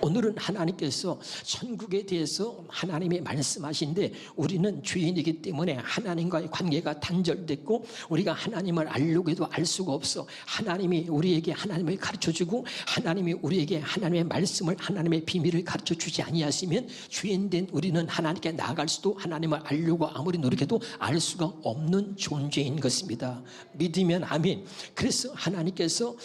오늘은 하나님께서 천국에 대해서 하나님이 말씀하신데 우리는 죄인이기 때문에 하나님과의 관계가 단절됐고 우리가 하나님을 알려고 해도 알 수가 없어. 하나님이 우리에게 하나님을 가르쳐주고 하나님이 우리에게 하나님의 말씀을, 하나님의 비밀을 가르쳐주지 아니하시면 죄인된 우리는 하나님께 나아갈 수도, 하나님을 알려고 아무리 노력해도 알 수가 없는 존재인 것입니다. 믿으면 아멘. 그래서 하나님께서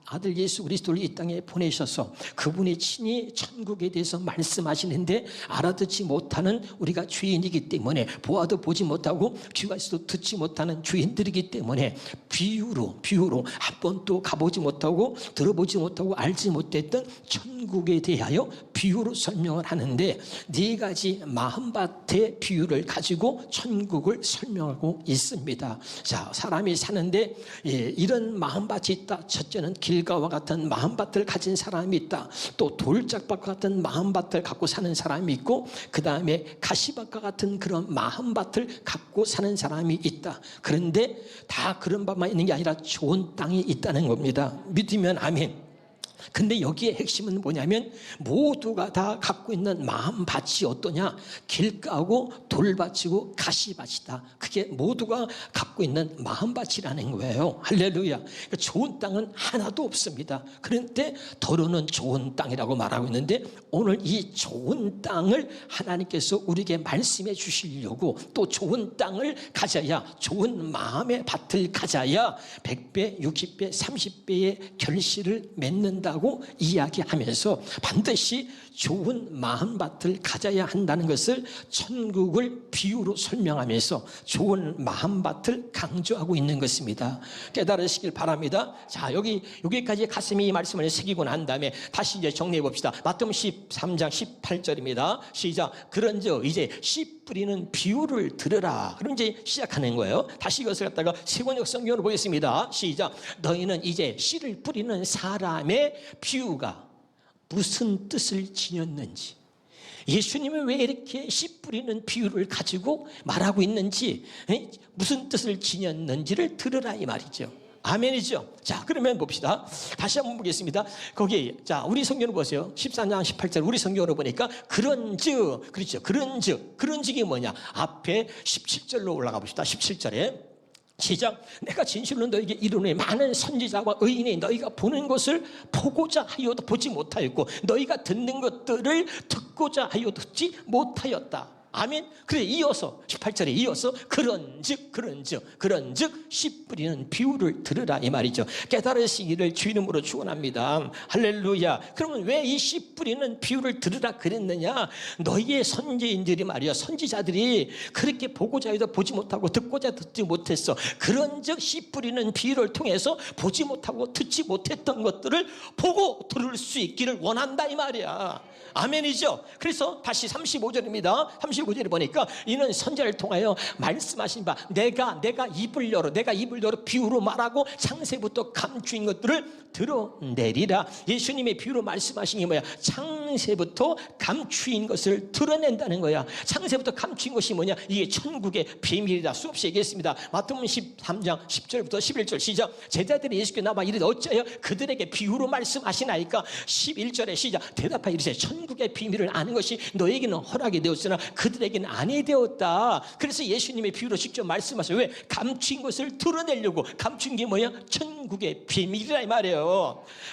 아들 예수 그리스도를 이 땅에 보내셔서 그분이 친히 천국에 대해서 말씀하시는데 알아듣지 못하는 우리가 죄인이기 때문에, 보아도 보지 못하고 귀가 있어도 듣지 못하는 죄인들이기 때문에 비유로 한 번도 가보지 못하고 들어보지 못하고 알지 못했던 천국에 대하여 비유로 설명을 하는데, 네 가지 마음밭의 비유를 가지고 천국을 설명하고 있습니다. 사람이 사는데 이런 마음밭이 있다. 첫째는 길가와 같은 마음밭을 가진 사람이 있다. 또 돌짝밭과 같은 마음밭을 갖고 사는 사람이 있고, 그 다음에 가시밭과 같은 그런 마음밭을 갖고 사는 사람이 있다. 그런데 다 그런 밭만 있는 게 아니라 좋은 땅이 있다는 겁니다. 믿으면 아멘. 근데 여기에 핵심은 뭐냐면 모두가 다 갖고 있는 마음밭이 어떠냐? 길가고 돌밭이고 가시밭이다. 그게 모두가 갖고 있는 마음밭이라는 거예요. 할렐루야. 그러니까 좋은 땅은 하나도 없습니다. 그런데 더러는 좋은 땅이라고 말하고 있는데, 오늘 이 좋은 땅을 하나님께서 우리에게 말씀해 주시려고, 또 좋은 땅을 가져야, 좋은 마음의 밭을 가져야 100배, 60배, 30배의 결실을 맺는다고 이야기하면서 반드시 좋은 마음밭을 가져야 한다는 것을 천국을 비유로 설명하면서 좋은 마음밭을 강조하고 있는 것입니다. 깨달으시길 바랍니다. 여기까지 가슴이 이 말씀을 새기고 난 다음에 다시 이제 정리해 봅시다. 마태복음 13장 18절입니다. 시작. 그런즉 이제 씨 뿌리는 비유를 들으라. 그럼 이제 시작하는 거예요. 다시 이것을 갖다가 세번역 성경으로 보겠습니다. 시작. 너희는 이제 씨를 뿌리는 사람의 비유가 무슨 뜻을 지녔는지, 예수님이 왜 이렇게 씨 뿌리는 비유를 가지고 말하고 있는지, 무슨 뜻을 지녔는지를 들으라 이 말이죠. 아멘이죠. 그러면 봅시다. 다시 한번 보겠습니다. 거기 우리 성경을 보세요. 13장 18절 우리 성경으로 보니까 그런즉, 그렇죠. 그런즉이 뭐냐? 앞에 17절로 올라가 봅시다. 17절에 시작. 내가 진실로 너에게 이르노니 많은 선지자와 의인이 너희가 보는 것을 보고자 하여도 보지 못하였고 너희가 듣는 것들을 듣고자 하여 듣지 못하였다. 아멘. 그래, 이어서 18절에 이어서 그런즉 씨 뿌리는 비유를 들으라 이 말이죠. 깨달으시기를 주 이름으로 축원합니다. 할렐루야. 그러면 왜 이 씨 뿌리는 비유를 들으라 그랬느냐? 너희의 선지인들이 말이야, 선지자들이 그렇게 보고자 해도 보지 못하고 듣고자 듣지 못했어. 그런즉 씨 뿌리는 비유를 통해서 보지 못하고 듣지 못했던 것들을 보고 들을 수 있기를 원한다 이 말이야. 아멘이죠. 그래서 다시 35절입니다. 35절에 보니까 이는 선지자를 통하여 말씀하신 바 내가 입을 열어 비유로 말하고 창세부터 감추인 것들을 드러내리라. 예수님의 비유로 말씀하신 게 뭐야? 창세부터 감추인 것을 드러낸다는 거야. 창세부터 감추인 것이 뭐냐? 이게 천국의 비밀이다. 수없이 얘기했습니다. 마태복음 13장 10절부터 11절 시작. 제자들이 예수께 나와 이르되 어찌하여 그들에게 비유로 말씀하시나이까? 11절에 시작. 대답하여 이르되 천국의 비밀을 아는 것이 너에게는 허락이 되었으나 그들에게는 아니 되었다. 그래서 예수님의 비유로 직접 말씀하세요. 왜? 감춘 것을 드러내려고. 감춘 게 뭐야? 천국의 비밀이라 이 말이에요.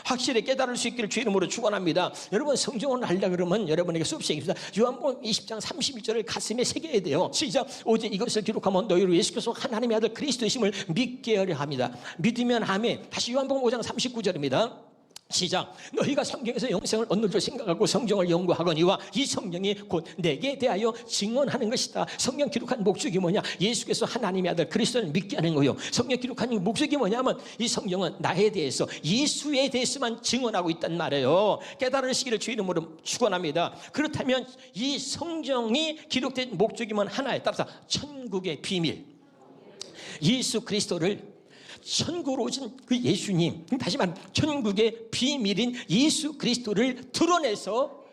확실히 깨달을 수 있기를 주 이름으로 축원합니다. 여러분 성경을 하려고 그러면 여러분에게 수없이 얘기합니다. 요한복음 20장 31절을 가슴에 새겨야 돼요. 시작. 오직 이것을 기록하면 너희로 예수께서 하나님의 아들 그리스도이심을 믿게 하려 합니다. 믿으면 아멘. 다시 요한복음 5장 39절입니다. 시작. 너희가 성경에서 영생을 얻는 줄 생각하고 성경을 연구하거니와 이 성경이 곧 내게 대하여 증언하는 것이다. 성경 기록한 목적이 뭐냐? 예수께서 하나님의 아들 그리스도를 믿게 하는 거요. 성경 기록한 목적이 뭐냐면 이 성경은 나에 대해서, 예수에 대해서만 증언하고 있단 말이에요. 깨달으시기를 주 이름으로 축원합니다. 그렇다면 이 성경이 기록된 목적이면 하나에 따라서 천국의 비밀, 예수 그리스도를, 천국으로 오신 그 예수님, 다시 말하면 천국의 비밀인 예수 그리스도를 드러내서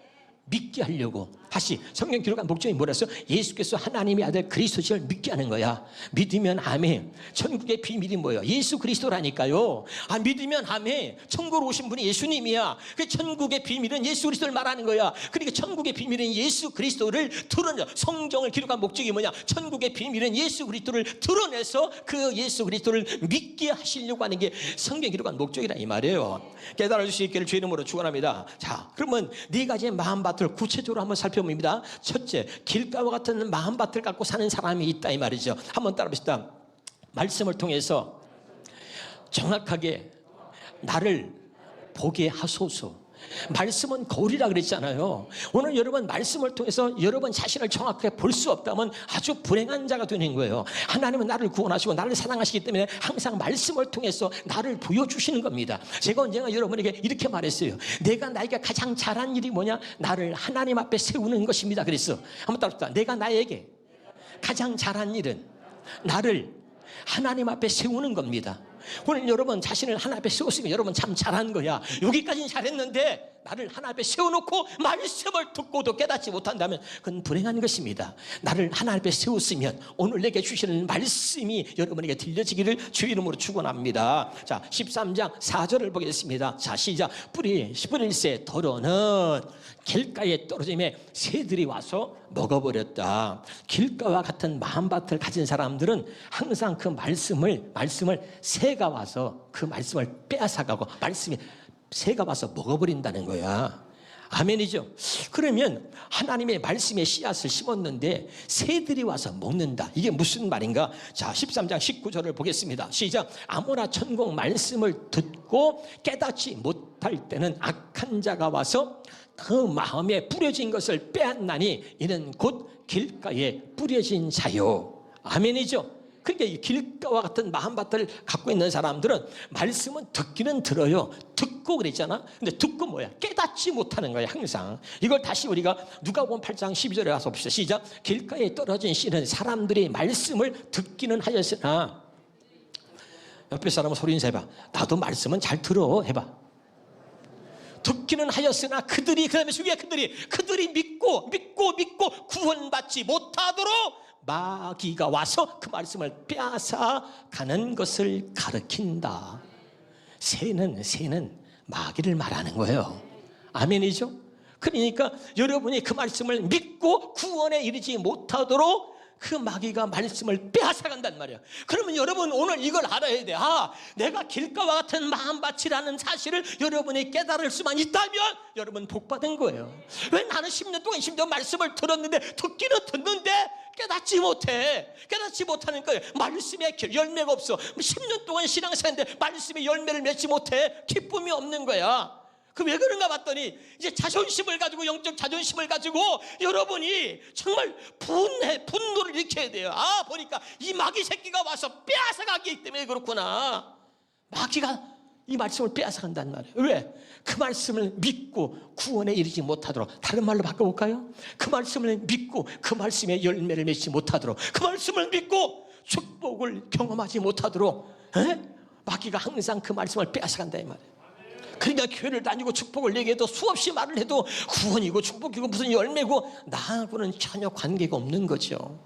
믿게 하려고. 다시 성경 기록한 목적이 뭐라서? 예수께서 하나님의 아들 그리스도를 믿게 하는 거야. 믿으면 아멘. 천국의 비밀이 뭐예요? 예수 그리스도라니까요. 믿으면 아멘. 천국으로 오신 분이 예수님이야. 그 천국의 비밀은 예수 그리스도를 말하는 거야. 그러니까 천국의 비밀은 예수 그리스도를 드러내. 성경을 기록한 목적이 뭐냐? 천국의 비밀은 예수 그리스도를 드러내서 그 예수 그리스도를 믿게 하시려고 하는 게 성경 기록한 목적이라 이 말이에요. 깨달아 주실 수 있기를 주의 이름으로 축원합니다. 자, 그러면 네 가지의 마음밭을 구체적으로 한번 살펴봅니다. 첫째, 길가와 같은 마음밭을 갖고 사는 사람이 있다 이 말이죠. 한번 따라봅시다. 말씀을 통해서 정확하게 나를 보게 하소서. 말씀은 거울이라 그랬잖아요. 오늘 여러분 말씀을 통해서 여러분 자신을 정확하게 볼 수 없다면 아주 불행한 자가 되는 거예요. 하나님은 나를 구원하시고 나를 사랑하시기 때문에 항상 말씀을 통해서 나를 보여주시는 겁니다. 제가 언젠가 여러분에게 이렇게 말했어요. 내가 나에게 가장 잘한 일이 뭐냐? 나를 하나님 앞에 세우는 것입니다. 그랬어. 한번 따라합시다. 내가 나에게 가장 잘한 일은 나를 하나님 앞에 세우는 겁니다. 오늘 여러분 자신을 하나님 앞에 세웠으면 여러분 참 잘한 거야. 여기까지는 잘했는데 나를 하나님 앞에 세워놓고 말씀을 듣고도 깨닫지 못한다면 그건 불행한 것입니다. 나를 하나님 앞에 세웠으면 오늘 내게 주시는 말씀이 여러분에게 들려지기를 주의 이름으로 축원합니다. 자, 13장 4절을 보겠습니다. 자, 시작. 뿌릴새 더러는 길가에 떨어짐에 새들이 와서 먹어버렸다. 길가와 같은 마음밭을 가진 사람들은 항상 그 말씀을 새가 와서 그 말씀을 빼앗아가고 말씀이 새가 와서 먹어버린다는 거야. 아멘이죠. 그러면 하나님의 말씀에 씨앗을 심었는데 새들이 와서 먹는다. 이게 무슨 말인가? 자, 13장 19절을 보겠습니다. 시작. 아무나 천국 말씀을 듣고 깨닫지 못할 때는 악한 자가 와서 그 마음에 뿌려진 것을 빼앗나니 이는 곧 길가에 뿌려진 자요. 아멘이죠. 그러니까 이 길가와 같은 마음밭을 갖고 있는 사람들은 말씀은 듣기는 들어요. 듣고 그랬잖아. 근데 듣고 뭐야? 깨닫지 못하는 거야 항상. 이걸 다시 우리가 누가복음 8장 12절에 가서 봅시다. 시작. 길가에 떨어진 씨는 사람들이 말씀을 듣기는 하였으나, 옆에 사람은 소리 인사 해봐. 나도 말씀은 잘 들어 해봐. 듣기는 하였으나 그들이, 그 다음에 수기야, 그들이 믿고 구원받지 못하도록 마귀가 와서 그 말씀을 빼앗아 가는 것을 가르친다. 새는 마귀를 말하는 거예요. 아멘이죠? 그러니까 여러분이 그 말씀을 믿고 구원에 이르지 못하도록 그 마귀가 말씀을 빼앗아 간단 말이야. 그러면 여러분 오늘 이걸 알아야 돼. 내가 길가와 같은 마음밭이라는 사실을 여러분이 깨달을 수만 있다면 여러분 복받은 거예요. 왜 나는 10년 동안 말씀을 들었는데 듣기는 듣는데 깨닫지 못하는 거예요. 말씀에 열매가 없어. 10년 동안 신앙생활인데 말씀에 열매를 맺지 못해. 기쁨이 없는 거야. 그 왜 그런가 봤더니 이제 자존심을 가지고, 영적 자존심을 가지고 여러분이 정말 분노를 일으켜야 돼요. 보니까 이 마귀 새끼가 와서 빼앗아가기 때문에 그렇구나. 마귀가 이 말씀을 빼앗아간단 말이에요. 왜? 그 말씀을 믿고 구원에 이르지 못하도록. 다른 말로 바꿔볼까요? 그 말씀을 믿고 그 말씀에 열매를 맺지 못하도록, 그 말씀을 믿고 축복을 경험하지 못하도록 마귀가 항상 그 말씀을 빼앗아간다 이 말이에요. 그러니까 교회를 다니고 축복을 얘기해도 수없이 말을 해도 구원이고 축복이고 무슨 열매고 나하고는 전혀 관계가 없는 거죠.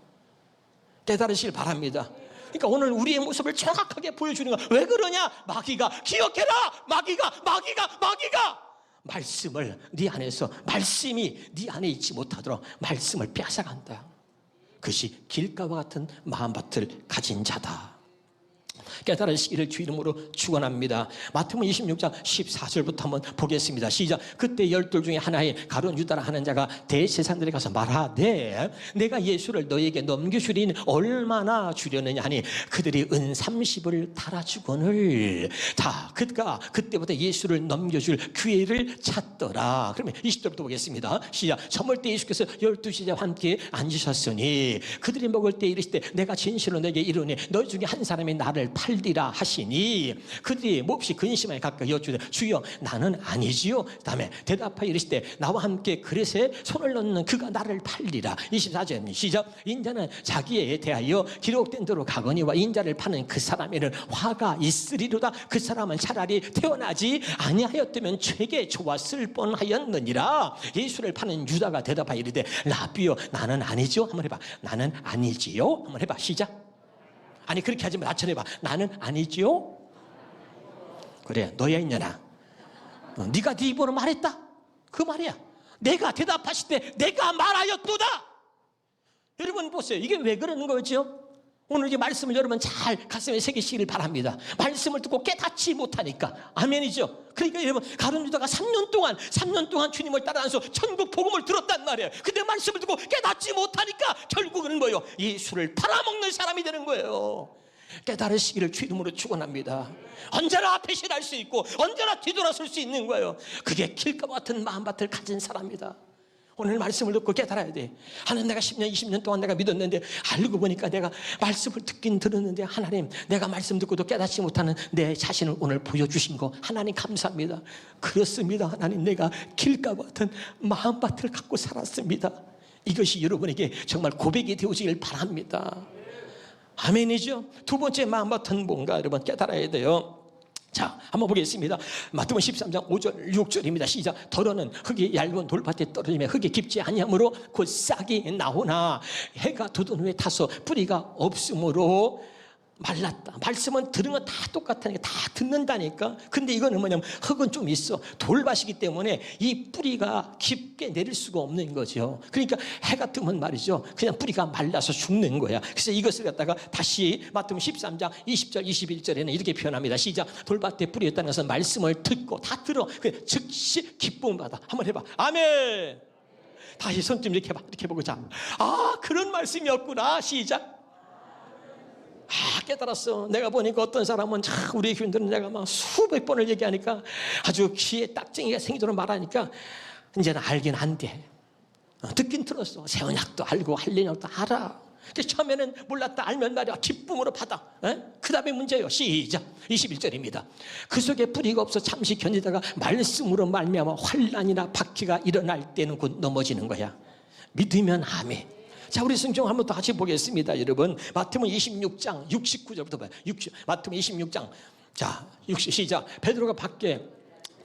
깨달으시길 바랍니다. 그러니까 오늘 우리의 모습을 정확하게 보여주는 거야. 왜 그러냐? 마귀가, 기억해라! 마귀가 말씀을 네 안에서, 말씀이 네 안에 있지 못하도록 말씀을 빼앗아간다. 그것이 길가와 같은 마음밭을 가진 자다. 깨달으시기를 주 이름으로 축원합니다. 마태복음 26장 14절부터 한번 보겠습니다. 시작. 그때 12 중에 하나인 가룟 유다라 하는 자가 대제사장들에 가서 말하되 내가 예수를 너에게 넘겨주리니 얼마나 주려느냐 하니 그들이 은 30을 달아주거늘. 그가 그때부터 예수를 넘겨줄 기회를 찾더라. 그러면 20절부터 보겠습니다. 시작. 저물 때 예수께서 12제자와 함께 앉으셨으니 그들이 먹을 때 이르시되 내가 진실로 너에게 이르니 너희 중에 한 사람이 나를 팔 팔리라 하시니 그들이 몹시 근심하여 각각 여쭈되 주여 나는 아니지요. 다음에 대답하여 이르시되 나와 함께 그릇에 손을 넣는 그가 나를 팔리라. 24절 시작. 인자는 자기에 대하여 기록된 대로 가거니와 인자를 파는 그 사람에는 화가 있으리로다. 그 사람은 차라리 태어나지 아니하였다면 되게 좋았을 뻔하였느니라. 예수를 파는 유다가 대답하여 이르되 라비요 나는 아니죠. 한번 해봐. 나는 아니지요. 한번 해봐. 시작. 아니 그렇게 하지 마. 나처럼 해봐. 나는 아니지요. 그래 너야 있냐나. 네가 네 입으로 말했다. 그 말이야. 내가 대답하실 때 내가 말하였도다. 여러분 보세요. 이게 왜 그러는 거죠? 오늘 이 말씀을 여러분 잘 가슴에 새기시기를 바랍니다. 말씀을 듣고 깨닫지 못하니까. 아멘이죠. 그러니까 여러분 가룟 유다가 3년 동안 주님을 따라다녀서 천국 복음을 들었단 말이에요. 근데 말씀을 듣고 깨닫지 못하니까 결국은 뭐예요? 예수를 팔아먹는 사람이 되는 거예요. 깨달으시기를 주 이름으로 축원합니다. 언제나 배신할 수 있고 언제나 뒤돌아설 수 있는 거예요. 그게 길과 같은 마음밭을 가진 사람이다. 오늘 말씀을 듣고 깨달아야 돼. 하나님 내가 10년 20년 동안 내가 믿었는데 알고 보니까 내가 말씀을 듣긴 들었는데 하나님 내가 말씀 듣고도 깨닫지 못하는 내 자신을 오늘 보여주신 거 하나님 감사합니다. 그렇습니다. 하나님 내가 길가 같은 마음밭을 갖고 살았습니다. 이것이 여러분에게 정말 고백이 되어지길 바랍니다. 아멘이죠. 두 번째 마음밭은 뭔가 여러분 깨달아야 돼요. 자, 한번 보겠습니다. 마태복음 13장 5절 6절입니다. 시작. 더러는 흙이 얇은 돌밭에 떨어지며 흙이 깊지 아니하므로 곧 싹이 나오나 해가 돋은 후에 타서 뿌리가 없으므로 말랐다. 말씀은 들은 건 다 똑같으니까 다 듣는다니까. 근데 이거는 뭐냐면 흙은 좀 있어. 돌밭이기 때문에 이 뿌리가 깊게 내릴 수가 없는 거죠. 그러니까 해가 뜨면 말이죠. 그냥 뿌리가 말라서 죽는 거야. 그래서 이것을 갖다가 다시 마태복음 13장 20절 21절에는 이렇게 표현합니다. 시작. 돌밭에 뿌리였다는 것은 말씀을 듣고 다 들어. 즉시 기쁨을 받아. 한번 해봐. 아멘. 다시 손 좀 이렇게 해봐. 이렇게 보고 자. 아 그런 말씀이었구나. 시작. 깨달았어. 내가 보니까 어떤 사람은 우리 교인들은 내가 막 수백 번을 얘기하니까 아주 귀에 딱쟁이가 생기도록 말하니까 이제는 알긴 한데 듣긴 들었어. 새 언약도 알고 할례약도 알아. 처음에는 몰랐다 알면 말이야 기쁨으로 받아. 그 다음에 문제예요. 시작. 21절입니다. 그 속에 뿌리가 없어 잠시 견디다가 말씀으로 말미암아 환난이나 박해가 일어날 때는 곧 넘어지는 거야. 믿으면 아멘. 자, 우리 성경 한번 더 같이 보겠습니다, 여러분. 마태복음 26장 69절부터 봐요. 마태복음 26장. 자, 시작. 베드로가 밖에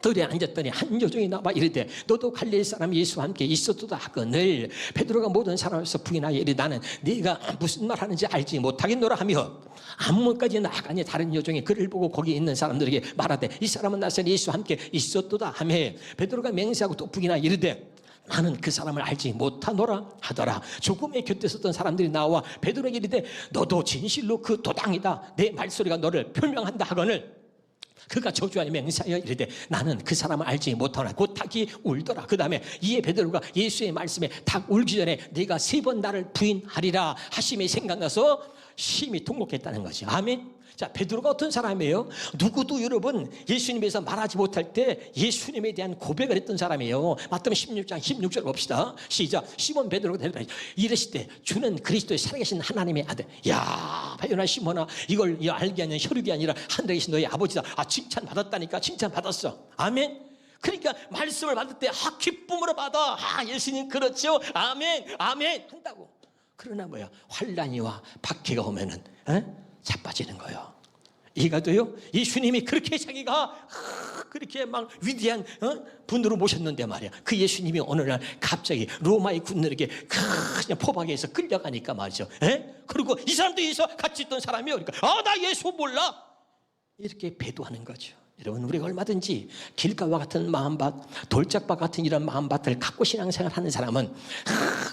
들에 앉았더니 한 여종이 나와 이르되 너도 갈릴리 사람 예수와 함께 있었도다 하거늘 베드로가 모든 사람에서 부인하여 이르되 나는 네가 무슨 말 하는지 알지 못하겠노라 하며 안문까지 나아가니 다른 여종이 그를 보고 거기 있는 사람들에게 말하되 이 사람은 나사렛 예수와 함께 있었도다 하며 베드로가 맹세하고 또 부인하여 이르되 나는 그 사람을 알지 못하노라 하더라. 조금의 곁에 섰던 사람들이 나와 베드로에게 이르되 너도 진실로 그 도당이다. 내 말소리가 너를 표명한다 하거늘 그가 저주하여 맹세하여 이르되 나는 그 사람을 알지 못하나 곧 닭이 울더라. 그 다음에 이에 베드로가 예수의 말씀에 닭 울기 전에 네가 3번 나를 부인하리라 하심이 생각나서 심히 통곡했다는 거죠. 아멘. 자, 베드로가 어떤 사람이에요? 누구도 여러분 예수님에서 말하지 못할 때 예수님에 대한 고백을 했던 사람이에요. 마태복음 16장 16절 봅시다. 시작. 시몬 베드로가 대답하여 이르시되 주는 그리스도의 살아계신 하나님의 아들. 야, 바요나 시몬아 이걸 알게 하는 혈육이 아니라 하늘에 계신 너희 아버지다. 칭찬 받았다니까. 칭찬 받았어. 아멘. 그러니까 말씀을 받을 때 기쁨으로 받아. 예수님 그렇죠. 아멘 아멘 한다고. 그러나 뭐야 환난이와 박해가 오면은 자빠지는 거예요. 이해가 돼요? 예수님이 그렇게 자기가 그렇게 막 위대한 분으로 모셨는데 말이야. 그 예수님이 어느 날 갑자기 로마의 군들에게 그냥 포박에서 끌려가니까 말이죠. 그리고 이 사람도 여기서 같이 있던 사람이요. 그러니까 나 예수 몰라. 이렇게 배도하는 거죠. 여러분 우리가 얼마든지 길가와 같은 마음밭 돌짝밭 같은 이런 마음밭을 갖고 신앙생활하는 사람은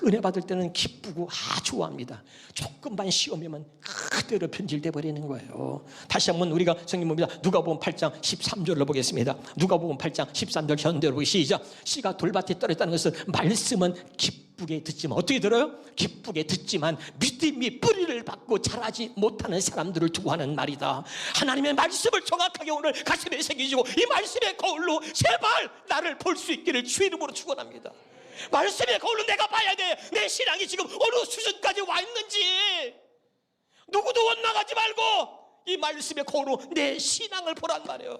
은혜 받을 때는 기쁘고 좋아합니다. 조금만 시험이면 그대로 변질돼 버리는 거예요. 다시 한번 우리가 성경 봅니다. 누가복음 8장 13절로 보겠습니다. 누가복음 8장 13절 현대로 보기 시작. 씨가 돌밭에 떨어졌다는 것은 말씀은 기쁘게 듣지만 어떻게 들어요? 기쁘게 듣지만 믿음이 뿌리를 받고 자라지 못하는 사람들을 두고 하는 말이다. 하나님의 말씀을 정확하게 오늘 가슴에 새기시고 이 말씀의 거울로 제발 나를 볼 수 있기를 주 이름으로 축원합니다. 말씀의 거울로 내가 봐야 돼. 내 신앙이 지금 어느 수준까지 와 있는지. 누구도 원망하지 말고 이 말씀의 고로 내 신앙을 보란 말이에요.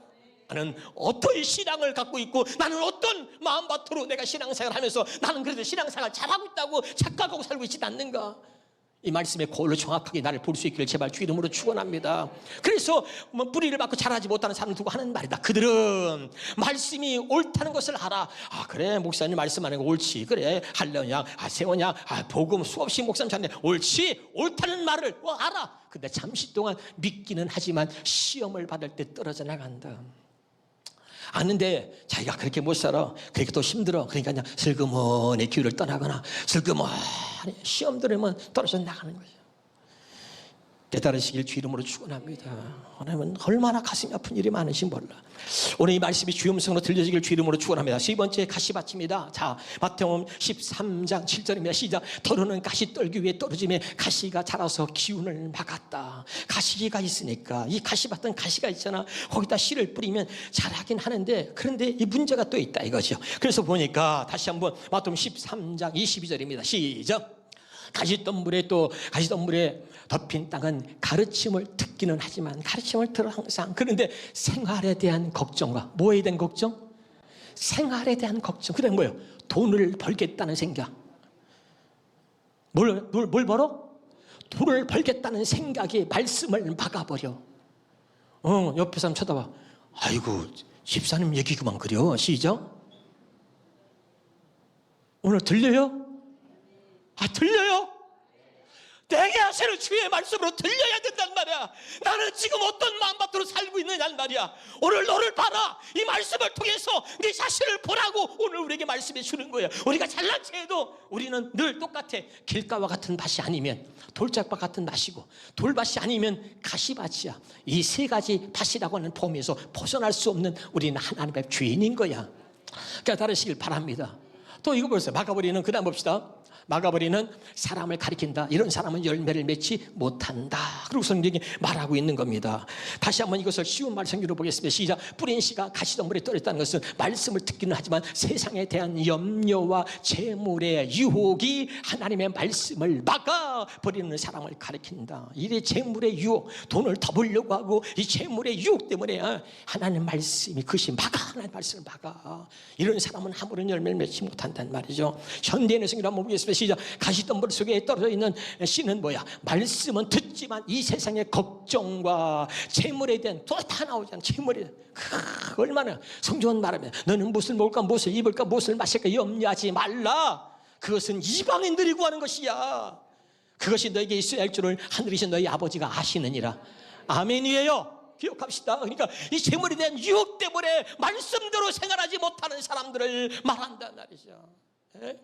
나는 어떤 신앙을 갖고 있고 나는 어떤 마음밭으로 내가 신앙생활을 하면서 나는 그래도 신앙생활 잘하고 있다고 착각하고 살고 있지 않는가. 이 말씀의 고를 정확하게 나를 볼 수 있기를 제발 주 이름으로 축원합니다. 그래서 뿌리를 받고 자라지 못하는 사람을 두고 하는 말이다. 그들은 말씀이 옳다는 것을 알아. 아 그래 목사님 말씀하는 거 옳지. 그래 할려냐 세워냐 복음 수없이 목사님 잘네 옳지. 옳다는 말을 알아. 근데 잠시 동안 믿기는 하지만 시험을 받을 때 떨어져 나간다. 아는데 자기가 그렇게 못 살아. 그렇게 또 힘들어. 그러니까 그냥 슬그머니 길을 떠나거나 슬그머니 시험 들으면 떨어져 나가는 거죠. 깨달으시길 주 이름으로 축원합니다. 하나님은 얼마나 가슴이 아픈 일이 많으신 몰라. 오늘 이 말씀이 주의 음성으로 들려지길 주 이름으로 축원합니다. 세 번째 가시밭입니다. 자, 마태복음 13장 7절입니다. 시작. 더러는 가시 떨기 위해 떨어짐에 가시가 자라서 기운을 막았다. 가시가 있으니까 이 가시밭은 가시가 있잖아. 거기다 씨를 뿌리면 자라긴 하는데 그런데 이 문제가 또 있다 이거죠. 그래서 보니까 다시 한번 마태복음 13장 22절입니다. 시작. 가시덤불에 덮인 땅은 가르침을 듣기는 하지만 가르침을 들어 항상. 그런데 생활에 대한 걱정과 뭐에 대한 걱정? 생활에 대한 걱정. 그다음에 뭐예요? 돈을 벌겠다는 생각. 뭘 벌어? 돈을 벌겠다는 생각이 말씀을 막아버려. 옆에 사람 쳐다봐. 아이고 집사님 얘기 그만 그려. 시작. 오늘 들려요? 들려요? 내게 하시는 주의 말씀으로 들려야 된단 말이야. 나는 지금 어떤 마음밭으로 살고 있느냐는 말이야. 오늘 너를 봐라. 이 말씀을 통해서 네 자신을 보라고 오늘 우리에게 말씀해 주는 거예요. 우리가 잘난 체해도 우리는 늘 똑같아. 길가와 같은 밭이 아니면 돌짝밭 같은 밭이고 돌밭이 아니면 가시밭이야. 이 세 가지 밭이라고 하는 폼에서 벗어날 수 없는 우리는 하나님의 죄인인 거야. 깨달으시길 바랍니다. 또 이거 보세요. 마가복음은 그다음 봅시다. 마가복음은 사람을 가리킨다. 이런 사람은 열매를 맺지 못한다. 그리고 성경이 말하고 있는 겁니다. 다시 한번 이것을 쉬운 말씀으로 보겠습니다. 시작. 뿌린 씨가 가시덤불에 떨어졌다는 것은 말씀을 듣기는 하지만 세상에 대한 염려와 재물의 유혹이 하나님의 말씀을 막아버리는 사람을 가리킨다. 이래 재물의 유혹, 돈을 더 벌려고 하고 이 재물의 유혹 때문에 하나님 말씀이 그것이 하나님 말씀을 막아. 이런 사람은 아무런 열매를 맺지 못한다는 말이죠. 현대인의 성경을 한번 보겠습니다. 시작. 가시덤불 속에 떨어져 있는 씨는 뭐야? 말씀은 듣지만 이 세상의 걱정과 재물에 대한 또 다 나오잖아. 재물에 대한 얼마나 성경은 말하면 너는 무엇을 먹을까 무엇을 입을까 무엇을 마실까 염려하지 말라. 그것은 이방인들이 구하는 것이야. 그것이 너에게 있어야 할 줄을 하늘이신 너희 아버지가 아시느니라. 아멘이에요. 기억합시다. 그러니까 이 재물에 대한 유혹 때문에 말씀대로 생활하지 못하는 사람들을 말한단 말이죠. 예?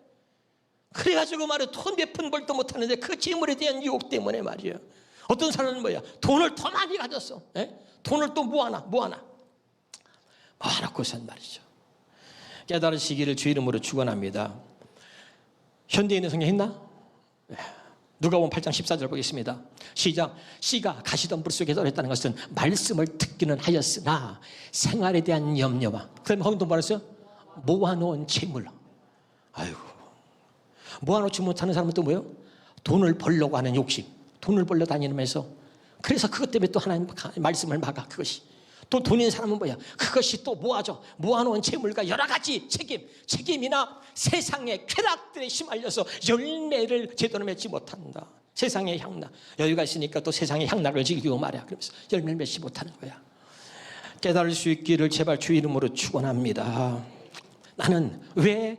그래가지고 말이야 돈 몇 푼 벌도 못하는데 그 재물에 대한 유혹 때문에 말이야. 어떤 사람은 뭐야? 돈을 더 많이 가졌어. 예? 돈을 또 모아놓고선 말이죠. 깨달으시기를 주 이름으로 축원합니다. 현대인의 성경 있나? 누가복음 8장 14절 보겠습니다. 시작. 씨가 가시덤불 속에 떨어졌다는 것은 말씀을 듣기는 하였으나 생활에 대한 염려와 그다음에 거기 또 말했어요? 모아놓은 재물. 아이고 모아놓지 못하는 사람은 또 뭐예요? 돈을 벌려고 하는 욕심. 돈을 벌려 다니면서 그래서 그것 때문에 또 하나님 말씀을 막아. 그것이 또 돈 있는 사람은 뭐야? 그것이 또 모아놓은 재물과 여러 가지 책임이나 세상의 쾌락들에 휘말려서 열매를 제대로 맺지 못한다. 세상의 향락 여유가 있으니까 또 세상의 향락을 즐기고 말이야. 그러면서 열매를 맺지 못하는 거야. 깨달을 수 있기를 제발 주 이름으로 축원합니다. 나는 왜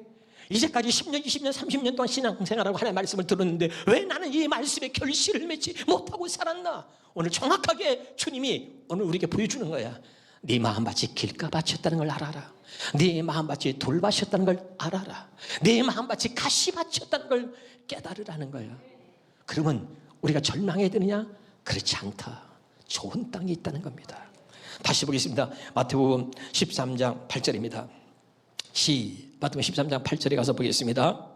이제까지 10년, 20년, 30년 동안 신앙생활하고 하나님의 말씀을 들었는데 왜 나는 이 말씀의 결실을 맺지 못하고 살았나? 오늘 정확하게 주님이 오늘 우리에게 보여주는 거야. 네 마음밭이 길가밭이었다는 걸 알아라. 네 마음밭이 돌밭이었다는 걸 알아라. 네 마음밭이 가시밭이었다는 걸 깨달으라는 거야. 그러면 우리가 절망해야 되느냐? 그렇지 않다. 좋은 땅이 있다는 겁니다. 다시 보겠습니다. 마태복음 13장 8절입니다. 마태복음 13장 8절에 가서 보겠습니다.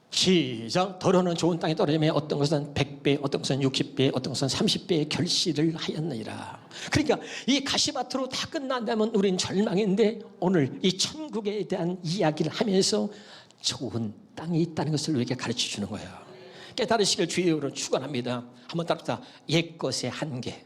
시작. 더러는 좋은 땅에 떨어지면 어떤 것은 100배, 어떤 것은 60배, 어떤 것은 30배의 결실을 하였느니라. 그러니까 이 가시밭으로 다 끝난다면 우리는 절망인데 오늘 이 천국에 대한 이야기를 하면서 좋은 땅이 있다는 것을 우리에게 가르쳐 주는 거예요. 깨달으시길 주의로 축원합니다. 한번 따라합시다. 옛것의 한계.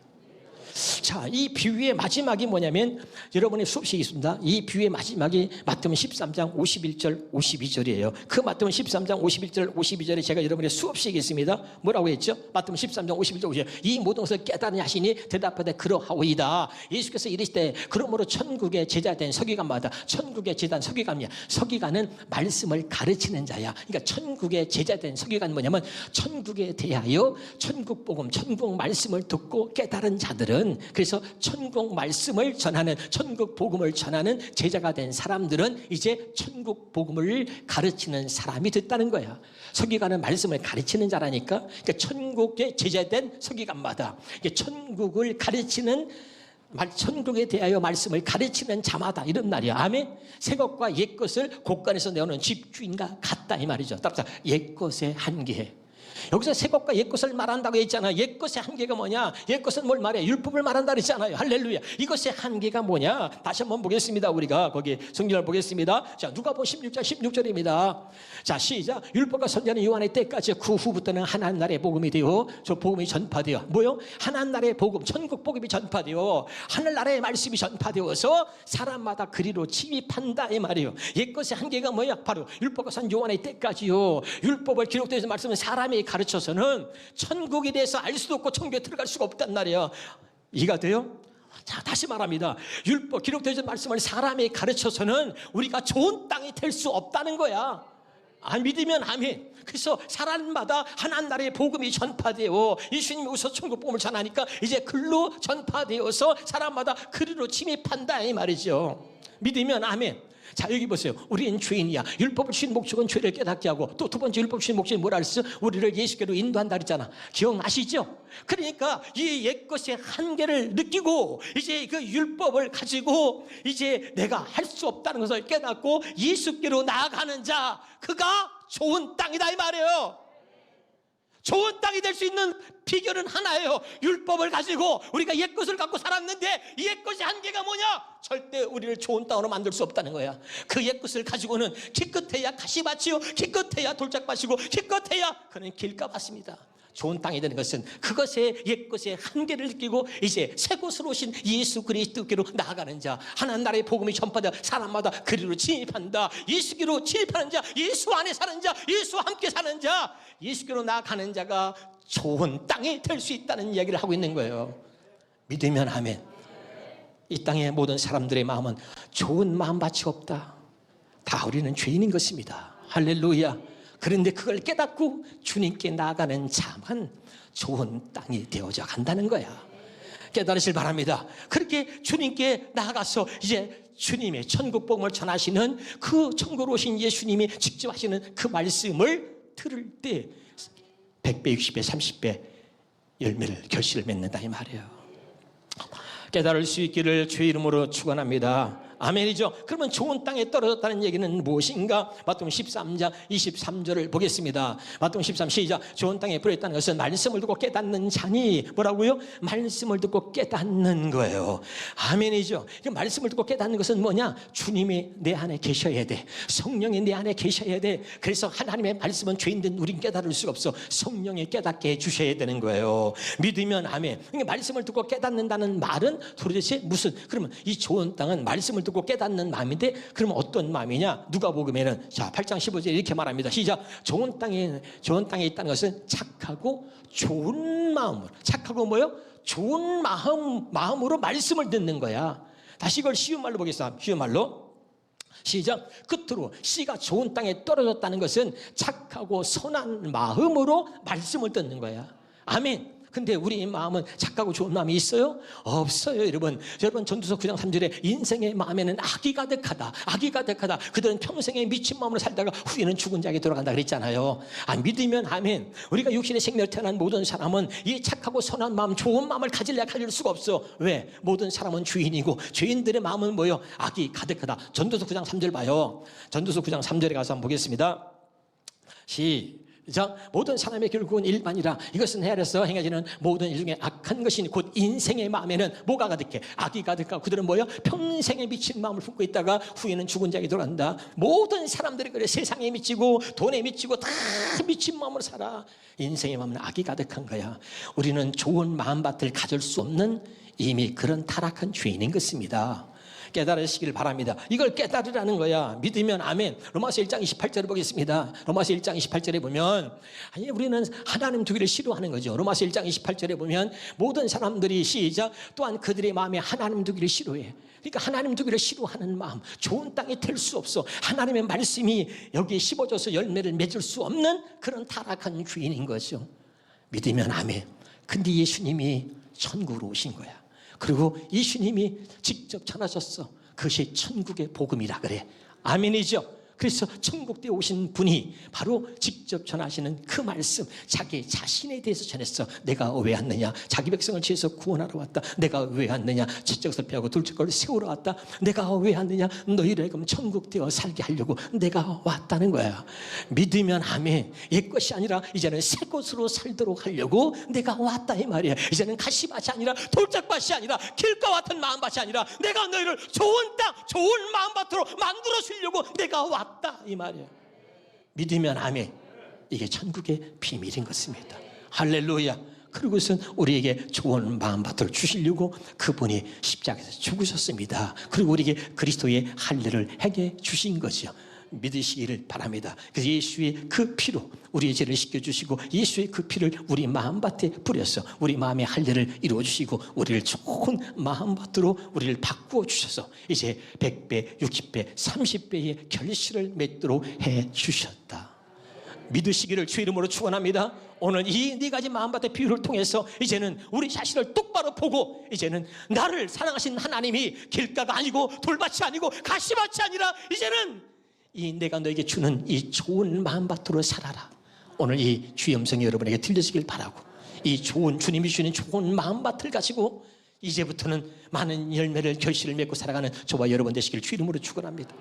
자, 이 비유의 마지막이 뭐냐면 여러분의 수업식이 있습니다. 이 비유의 마지막이 마태복음 13장 51절 52절이에요. 그 마태복음 13장 51절 52절에 제가 여러분의 수업식이 있습니다. 뭐라고 했죠? 마태복음 13장 51절 52절. 이 모든 것을 깨달으니 하시니 대답하되 그러하오이다. 예수께서 이르시되 그러므로 천국의 제자된 서기관마다, 천국의 제자된 서기관이야. 서기관은 말씀을 가르치는 자야. 그러니까 천국의 제자된 서기관은 뭐냐면 천국에 대하여 천국 복음, 천국 말씀을 듣고 깨달은 자들은, 그래서 천국 말씀을 전하는, 천국 복음을 전하는 제자가 된 사람들은 이제 천국 복음을 가르치는 사람이 됐다는 거야. 서기관은 말씀을 가르치는 자라니까. 그러니까 천국의 제자된 서기관마다 천국을 가르치는, 천국에 대하여 말씀을 가르치는 자마다, 이런 말이야. 아멘. 새 것과 옛 것을 곳간에서 내오는 집주인과 같다, 이 말이죠. 따라서 옛 것의 한계. 여기서 새 것과 옛 것을 말한다고 했잖아요. 옛 것의 한계가 뭐냐? 옛 것은 뭘 말해? 율법을 말한다 그랬잖아요. 할렐루야. 이것의 한계가 뭐냐? 다시 한번 보겠습니다. 우리가 거기 성경을 보겠습니다. 자, 누가복음 16장 16절입니다. 자, 시작. 율법과 선지자는 요한의 때까지, 그 후부터는 하나님 나라의 복음이 되어, 저 복음이 전파되어, 뭐요? 하나님 나라의 복음, 천국 복음이 전파되어, 하늘 나라의 말씀이 전파되어서 사람마다 그리로 침입한다, 이 말이에요. 옛 것의 한계가 뭐야? 바로 율법과 선지자 요한의 때까지요. 율법을 기록되어 있는 말씀은 사람이 가르쳐서는 천국에 대해서 알 수도 없고 천국에 들어갈 수가 없단 말이에요. 이해가 돼요? 자, 다시 말합니다. 율법, 기록되어 있는 말씀을 사람이 가르쳐서는 우리가 좋은 땅이 될 수 없다는 거야. 믿으면 아멘. 그래서 사람마다 하나님 나라의 복음이 전파되어, 예수님이 오셔서 천국 복음을 전하니까 이제 글로 전파되어서 사람마다 그리로 침입한다, 이 말이죠. 믿으면 아멘. 자, 여기 보세요. 우리는 죄인이야. 율법을 주신 목적은 죄를 깨닫게 하고, 또 두 번째 율법 주신 목적이 뭐라 그랬어? 우리를 예수께로 인도한다 그랬잖아. 기억나시죠? 그러니까 이 옛것의 한계를 느끼고 이제 그 율법을 가지고 이제 내가 할 수 없다는 것을 깨닫고 예수께로 나아가는 자, 그가 좋은 땅이다, 이 말이에요. 좋은 땅이 될 수 있는 비결은 하나예요. 율법을 가지고 우리가 옛것을 갖고 살았는데 이 옛것의 한계가 뭐냐? 절대 우리를 좋은 땅으로 만들 수 없다는 거야. 그 옛것을 가지고는 기껏해야 가시밭이요, 기껏해야 돌짝밭이고, 기껏해야 그는 길가밭입니다. 좋은 땅이 되는 것은 그것의 옛것의 한계를 느끼고 이제 새 곳으로 오신 예수 그리스도께로 나아가는 자, 하나님 나라의 복음이 전파되어 사람마다 그리로 침입한다. 예수께로 침입하는 자, 예수 안에 사는 자, 예수와 함께 사는 자, 예수께로 나아가는 자가 좋은 땅이 될 수 있다는 이야기를 하고 있는 거예요. 믿으면 아멘. 이 땅의 모든 사람들의 마음은 좋은 마음밭이 없다. 다 우리는 죄인인 것입니다. 할렐루야. 그런데 그걸 깨닫고 주님께 나아가는 자만 좋은 땅이 되어져 간다는 거야. 깨달으실 바랍니다. 그렇게 주님께 나아가서 이제 주님의 천국 복음을 전하시는 그 천국으로 오신 예수님이 직접 하시는 그 말씀을 들을 때 100배, 60배, 30배 열매를, 결실을 맺는다, 이 말이에요. 깨달을 수 있기를 주의 이름으로 축원합니다. 아멘이죠. 그러면 좋은 땅에 떨어졌다는 얘기는 무엇인가? 마태복음 13장 23절을 보겠습니다. 마태복음 13 시작. 좋은 땅에 뿌려있다는 것은 말씀을 듣고 깨닫는 자니, 뭐라고요? 말씀을 듣고 깨닫는 거예요. 아멘이죠. 말씀을 듣고 깨닫는 것은 뭐냐? 주님이 내 안에 계셔야 돼. 성령이 내 안에 계셔야 돼. 그래서 하나님의 말씀은 죄인된 우린 깨달을 수가 없어. 성령이 깨닫게 해주셔야 되는 거예요. 믿으면 아멘. 그러니까 말씀을 듣고 깨닫는다는 말은 도대체 무슨, 그러면 이 좋은 땅은 말씀을 듣고 깨닫는 마음인데, 그럼 어떤 마음이냐? 누가복음에는 자 8장 15절에 이렇게 말합니다. 시작. 좋은 땅에 있다는 것은 착하고 좋은 마음으로, 착하고 뭐요? 좋은 마음으로 말씀을 듣는 거야. 다시 이걸 쉬운 말로 보겠습니다. 쉬운 말로 시작. 끝으로 씨가 좋은 땅에 떨어졌다는 것은 착하고 선한 마음으로 말씀을 듣는 거야. 아멘. 근데 우리 마음은 착하고 좋은 마음이 있어요? 없어요, 여러분. 전도서 9장 3절에 인생의 마음에는 악이 가득하다. 악이 가득하다. 그들은 평생에 미친 마음으로 살다가 후에는 죽은 자에게 돌아간다 그랬잖아요. 믿으면 아멘. 우리가 육신의 생명을 태어난 모든 사람은 이 착하고 선한 마음, 좋은 마음을 가질 수가 없어. 왜? 모든 사람은 죄인이고 죄인들의 마음은 뭐예요? 악이 가득하다. 전도서 9장 3절 봐요. 전도서 9장 3절에 가서 한번 보겠습니다. 시작. 자, 모든 사람의 결국은 일반이라 이것은 헤아려서 행해지는 모든 일 중에 악한 것이니 곧 인생의 마음에는 뭐가 가득해? 악이 가득하고 그들은 뭐요? 평생에 미친 마음을 품고 있다가 후에는 죽은 자에게 돌아간다. 모든 사람들이 그래. 세상에 미치고 돈에 미치고 다 미친 마음으로 살아. 인생의 마음은 악이 가득한 거야. 우리는 좋은 마음밭을 가질 수 없는 이미 그런 타락한 죄인인 것입니다. 깨달으시길 바랍니다. 이걸 깨달으라는 거야. 믿으면 아멘. 로마서 1장 28절을 보겠습니다. 로마서 1장 28절에 보면 아니 우리는 하나님 두기를 싫어하는 거죠. 로마서 1장 28절에 보면 모든 사람들이 시작 또한 그들의 마음에 하나님 두기를 싫어해. 그러니까 하나님 두기를 싫어하는 마음, 좋은 땅에 들 수 없어. 하나님의 말씀이 여기에 씹어져서 열매를 맺을 수 없는 그런 타락한 주인인 거죠. 믿으면 아멘. 근데 예수님이 천국으로 오신 거야. 그리고 예수님이 직접 전하셨어. 그것이 천국의 복음이라 그래. 아멘이죠. 그래서 천국에 오신 분이 바로 직접 전하시는 그 말씀, 자기 자신에 대해서 전했어. 내가 왜 왔느냐? 자기 백성을 지어서 구원하러 왔다. 내가 왜 왔느냐? 첫째 것을 빼고 둘째 것을 세우러 왔다. 내가 왜 왔느냐? 너희를 그럼 천국 되어 살게 하려고 내가 왔다는 거야. 믿으면 아멘. 옛 것이 아니라 이제는 새 것으로 살도록 하려고 내가 왔다 이 말이야. 이제는 가시밭이 아니라 돌짝밭이 아니라 길과 같은 마음밭이 아니라 내가 너희를 좋은 땅, 좋은 마음밭으로 만들어 주려고 내가 왔다 이 말이에요. 믿으면 아멘. 이게 천국의 비밀인 것입니다. 할렐루야. 그리고선 우리에게 좋은 마음밭을 주시려고 그분이 십자가에서 죽으셨습니다. 그리고 우리에게 그리스도의 할례를 행해 주신 거죠. 믿으시기를 바랍니다. 그래서 예수의 그 피로 우리의 죄를 씻겨주시고 예수의 그 피를 우리 마음밭에 뿌려서 우리 마음의 할례를 이루어주시고 우리를 좋은 마음밭으로 우리를 바꾸어 주셔서 이제 100배, 60배, 30배의 결실을 맺도록 해주셨다. 믿으시기를 주 이름으로 축원합니다. 오늘 이 네 가지 마음밭의 비유를 통해서 이제는 우리 자신을 똑바로 보고 이제는 나를 사랑하신 하나님이 길가가 아니고 돌밭이 아니고 가시밭이 아니라 이제는 이 내가 너에게 주는 이 좋은 마음밭으로 살아라. 오늘 이 주의 음성이 여러분에게 들려지길 바라고 이 좋은 주님이 주는 좋은 마음밭을 가지고 이제부터는 많은 열매를 결실을 맺고 살아가는 저와 여러분 되시길 주 이름으로 축원합니다.